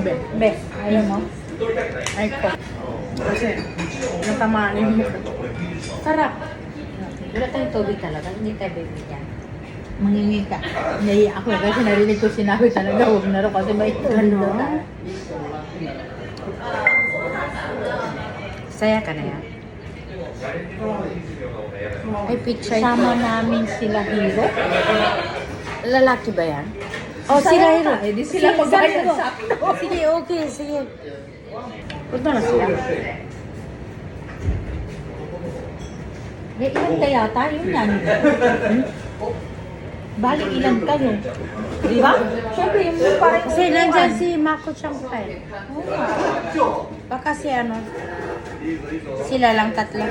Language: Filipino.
Be. Be, ayaw mo? Ay ko. Kasi, natamaan yung mukha. Sarap. Wala tayong tubig talaga, hindi tayo bibigyan. Mangingi ka. Naiiyak ako kasi narinig ko sinabi talaga, huwag na rin kasi may tubig Ano? doon. Saya ka na yan? Ay, picture. Sama namin sila Hiro. Lalaki ba yan? Oh, Saya sila ka. Hiro. Eh, di sila magbayad Hiro. sakto. Sige, okay, sige. Punta na sila. May ilan kaya tayo yan? Bali, ilan kayo? Di ba? Siyempre, yung parang... Kasi nandyan si Mako Champay. Baka si ano, sila lang tatlo.